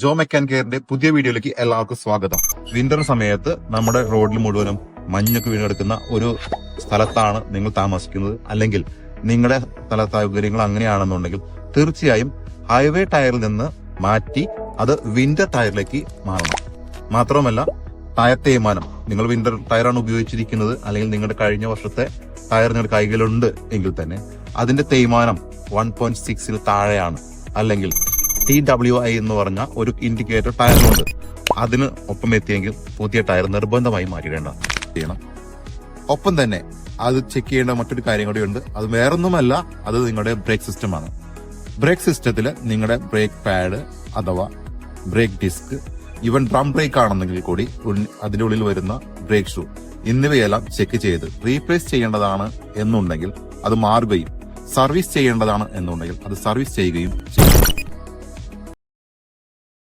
ജോ മെക്കാൻ കെയറിന്റെ പുതിയ വീഡിയോയിലേക്ക് എല്ലാവർക്കും സ്വാഗതം. വിന്റർ സമയത്ത് നമ്മുടെ റോഡിൽ മുഴുവനും മഞ്ഞൊക്കെ വീണെടുക്കുന്ന ഒരു സ്ഥലത്താണ് നിങ്ങൾ താമസിക്കുന്നത്, അല്ലെങ്കിൽ നിങ്ങളുടെ സ്ഥല സൗകര്യങ്ങൾ അങ്ങനെയാണെന്നുണ്ടെങ്കിൽ തീർച്ചയായും ഹൈവേ ടയറിൽ നിന്ന് മാറ്റി അത് വിന്റർ ടയറിലേക്ക് മാറണം. മാത്രമല്ല, ടയർ തേയ്മാനം, നിങ്ങൾ വിന്റർ ടയറാണ് ഉപയോഗിച്ചിരിക്കുന്നത് അല്ലെങ്കിൽ നിങ്ങളുടെ കഴിഞ്ഞ വർഷത്തെ ടയർ നിങ്ങളുടെ കൈകളിലുണ്ട് എങ്കിൽ തന്നെ അതിന്റെ തേയ്മാനം 1.6 താഴെയാണ്, അല്ലെങ്കിൽ TWI എന്ന് പറഞ്ഞ ഒരു ഇൻഡിക്കേറ്റർ ടയറിനുണ്ട്, അതിന് ഒപ്പം എത്തിയെങ്കിൽ പുതിയ ടയർ നിർബന്ധമായി മാറ്റിയിടേണ്ട. ഒപ്പം തന്നെ അത് ചെക്ക് ചെയ്യേണ്ട മറ്റൊരു കാര്യം കൂടിയുണ്ട്. അത് വേറൊന്നുമല്ല, അത് നിങ്ങളുടെ ബ്രേക്ക് സിസ്റ്റമാണ്. ബ്രേക്ക് സിസ്റ്റത്തിൽ നിങ്ങളുടെ ബ്രേക്ക് പാഡ് അഥവാ brake disc, even drum brake ആണെന്നെങ്കിൽ കൂടി അതിന്റെ ഉള്ളിൽ വരുന്ന ബ്രേക്ക് ഷൂ എന്നിവയെല്ലാം ചെക്ക് ചെയ്ത് റീപ്ലേസ് ചെയ്യേണ്ടതാണ് എന്നുണ്ടെങ്കിൽ അത് മാറുകയും സർവീസ് ചെയ്യേണ്ടതാണ് എന്നുണ്ടെങ്കിൽ അത് സർവീസ് ചെയ്യുകയും ചെയ്യും.